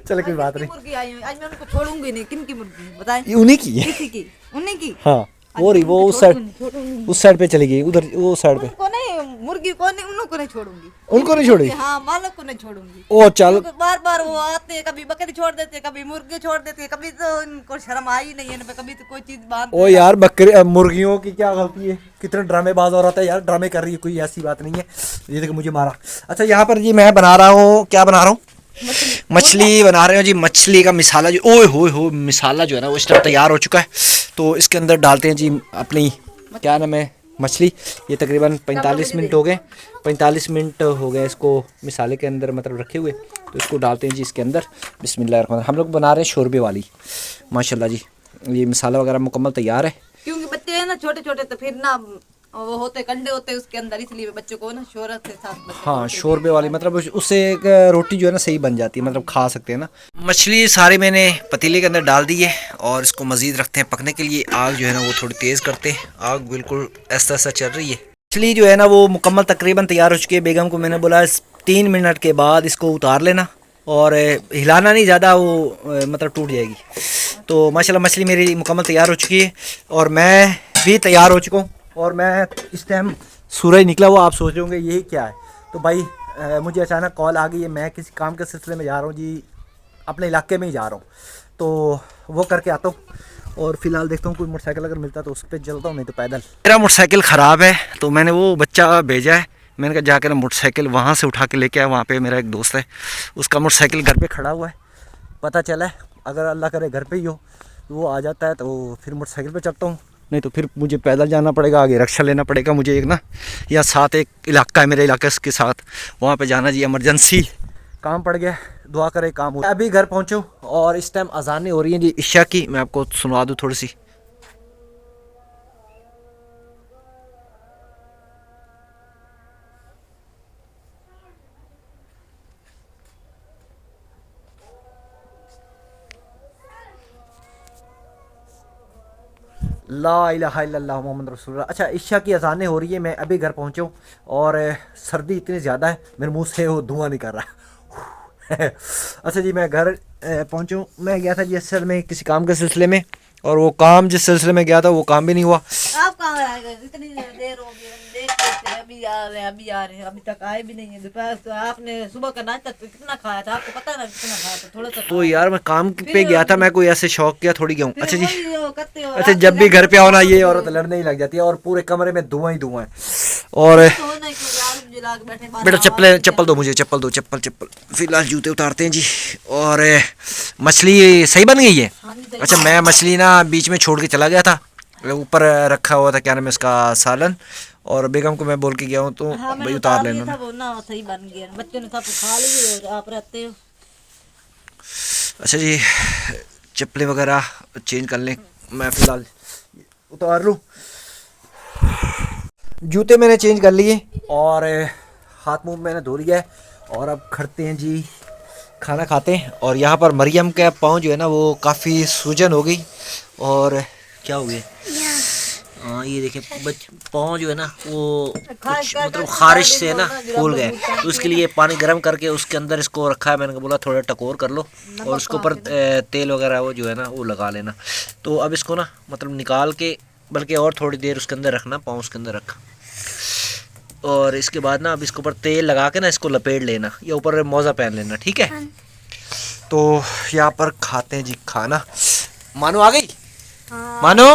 चलो कोई बात नहीं, मुर्गी आई हुई, आज मैं उनको छोड़ूंगी नहीं। किन की मुर्गी बताएं? ये उन्हीं की है। किसी की? उन्हीं की। हाँ वो रही, वो उस साइड पे चली गई, उधर वो साइड पे। उनको नहीं, मुर्गी को नहीं, उनको नहीं छोड़ूंगी। उनको नहीं छोड़ी? हाँ, मालक को नहीं छोड़ूंगी। ओ चल, बार बार वो आते हैं, कभी बकरी छोड़ देते हैं, कभी मुर्गी छोड़ देते हैं, कभी तो इनको शर्म आई नहीं है इन पे, कभी तो कोई चीज बांध। ओ यार बकरी मुर्गियों की क्या गलती है, कितने ड्रामेबाज हो रहा था यार, ड्रामे कर रही है, कोई ऐसी बात नहीं है। ये देखो मुझे मारा। अच्छा यहाँ पर जी मैं बना रहा हूँ, क्या बना रहा हूँ, मछली बना रहे हो जी। मछली का मिसाला जो, ओए हो मिसाला जो है ना वो इस टाइम तैयार हो चुका है। तो इसके अंदर डालते हैं जी अपनी, क्या नाम है, मछली। ये तकरीबन 45 मिनट हो गए, 45 मिनट हो गए इसको मिसाले के अंदर मतलब रखे हुए। तो इसको डालते हैं जी इसके अंदर। बिस्मिल्लाह, हम लोग बना रहे हैं शोरबे वाली। माशाल्लाह जी ये मिसाला वगैरह मुकम्मल तैयार है। क्योंकि बच्चे हैं ना छोटे छोटे, तो फिर ना वो होते कंडे होते उसके अंदर, इसलिए बच्चों को ना शोरत के साथ हाँ शोरबे वाली, मतलब उससे एक रोटी जो है ना सही बन जाती है, मतलब खा सकते हैं ना। मछली सारी मैंने पतीले के अंदर डाल दी है और इसको मज़ीद रखते हैं पकने के लिए। आग जो है ना वो थोड़ी तेज़ करते हैं, आग बिल्कुल ऐसा ऐसा चल रही है। मछली जो है ना वो मुकम्मल तकरीबन तैयार हो चुकी है। बेगम को मैंने बोला 3 मिनट के बाद इसको उतार लेना और हिलाना नहीं ज़्यादा, वो मतलब टूट जाएगी। तो माशाल्लाह मछली मेरी मुकम्मल तैयार हो चुकी है और मैं भी तैयार हो चुका हूँ। और मैं इस टाइम सूरज निकला हुआ, आप सोच रहे होंगे यही क्या है। तो भाई मुझे अचानक कॉल आ गई है, मैं किसी काम के सिलसिले में जा रहा हूँ जी, अपने इलाके में ही जा रहा हूँ, तो वो करके आता हूँ। और फिलहाल देखता हूँ कोई मोटरसाइकिल अगर मिलता तो उस पर चलता हूँ, नहीं तो पैदल। मेरा मोटरसाइकिल ख़राब है तो मैंने वो बच्चा भेजा है, मैंने कहा जाकर मोटरसाइकिल वहाँ से उठा के लेके आया। वहाँ पे मेरा एक दोस्त है, उसका मोटरसाइकिल घर पे खड़ा हुआ है। पता चला है अगर अल्लाह करे घर पे ही हो तो वो आ जाता है तो फिर मोटरसाइकिल पे चलता हूँ, नहीं तो फिर मुझे पैदल जाना पड़ेगा, आगे रिक्शा लेना पड़ेगा मुझे एक ना। या साथ एक इलाका है मेरे इलाके के साथ, वहाँ पे जाना जी, इमरजेंसी काम पड़ गया। दुआ करे काम हो। अभी घर पहुँचो और इस टाइम अजानें हो रही हैं जी इशा की, मैं आपको सुना दूँ थोड़ी सी। ला इलाहा इल्लल्लाह मोहम्मद रसूलुल्लाह। अच्छा इशा की अजानें हो रही है, मैं अभी घर पहुँचा हूँ और सर्दी इतनी ज़्यादा है मेरे मुंह से वो धुआं नहीं कर रहा। अच्छा जी मैं घर पहुँचा हूँ। मैं गया था जी असल में किसी काम के सिलसिले में, और वो काम जिस सिलसिले में गया था वो काम भी नहीं हुआ। आप कहाँ आ गए? इतनी देर हो गई, देख रहे थे, अभी आ रहे हैं, अभी आ रहे हैं, अभी तक आए भी नहीं है। दोपहर तो आपने सुबह का नाश्ता तो कितना खाया था, आपको पता है ना कितना खाया था? थोड़ा सा। तो यार मैं काम पे गया था, मैं कोई ऐसे शौक किया थोड़ी गया हूँ। अच्छा जी, करते हो अच्छा जब भी घर पे आओ ना ये औरत लड़ने ही लग जाती है और पूरे कमरे में धुआं ही धुआं है। और बेटा चप्पल दो मुझे, चप्पल दो, चप्पल फिलहाल जूते उतारते हैं जी। और मछली सही बन गई है। अच्छा मैं मछली ना बीच में छोड़ के चला गया था, ऊपर रखा हुआ था क्या नाम है इसका, सालन, और बेगम को मैं बोल के गया हूँ तो भाई उतार लेना। वो ना सही बन गया, बच्चों ने सब खा ली और आप रहते हो। अच्छा जी चप्पलें वगैरह चेंज कर लें, मैं फ़िलहाल उतार लूँ। जूते मैंने चेंज कर लिए और हाथ मुंह मैंने धो लिया है और अब खड़ते हैं जी खाना खाते हैं। और यहाँ पर मरियम का पाँव जो है ना वो काफ़ी सूजन हो गई और क्या हो गया, हाँ ये देखिए पाँव जो है ना वो कुछ मतलब खारिश से है ना फूल गए, तो उसके लिए पानी गर्म करके उसके अंदर इसको रखा है। मैंने बोला थोड़ा टकोर कर लो और उसके ऊपर तेल वगैरह वो जो है ना वो लगा लेना। तो अब इसको ना मतलब निकाल के, बल्कि और थोड़ी देर उसके अंदर रखना, पाँव उसके अंदर रखा, और इसके बाद ना अब इसके ऊपर तेल लगा के ना इसको लपेट लेना या ऊपर मोज़ा पहन लेना, ठीक है। तो यहाँ पर खाते हैं जी खाना। मानो आ गई? मानो,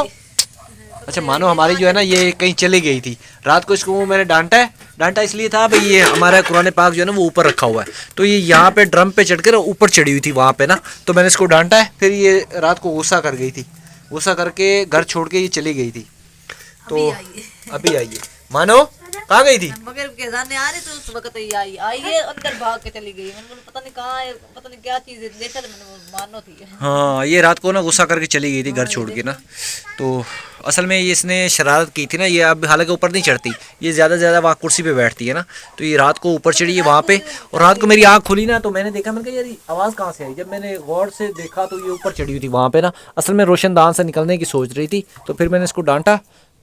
अच्छा मानो हमारी जो है ना ये कहीं चली गई थी रात को, इसको मैंने डांटा इसलिए था भाई ये हमारा कुरान पाक जो है ना वो ऊपर रखा हुआ है, तो ये यहाँ पे ड्रम पे चढ़ कर ऊपर चढ़ी हुई थी वहाँ पे ना, तो मैंने इसको डांटा है। फिर ये रात को गुस्सा कर गई थी, गुस्सा करके घर छोड़ के ये चली गई थी। तो अभी आई है। मानो कहाँ गई थी? मगर के जाने आ रहे थे उस वक्त ही आई है, अंदर भाग के चली गई। मैंने बोला पता नहीं कहाँ है, पता नहीं क्या चीज़ है, देखा तो मैंने मानो थी। हाँ ये रात को ना गुस्सा करके चली गई थी घर छोड़ के ना। तो असल में ये इसने शरारत की थी ना, ये अब हालांकि ऊपर नहीं चढ़ती, ये ज़्यादा से ज़्यादा वहाँ कुर्सी पे बैठती है ना, तो ये रात को ऊपर चढ़ी है वहाँ पे। और रात को मेरी आँख खुली ना तो मैंने देखा, मैंने कहा यार आवाज़ कहाँ से आई। जब मैंने गौर से देखा तो ये ऊपर चढ़ी हुई थी वहाँ पे ना, असल में रोशनदान से निकलने की सोच रही थी। तो फिर मैंने इसको डांटा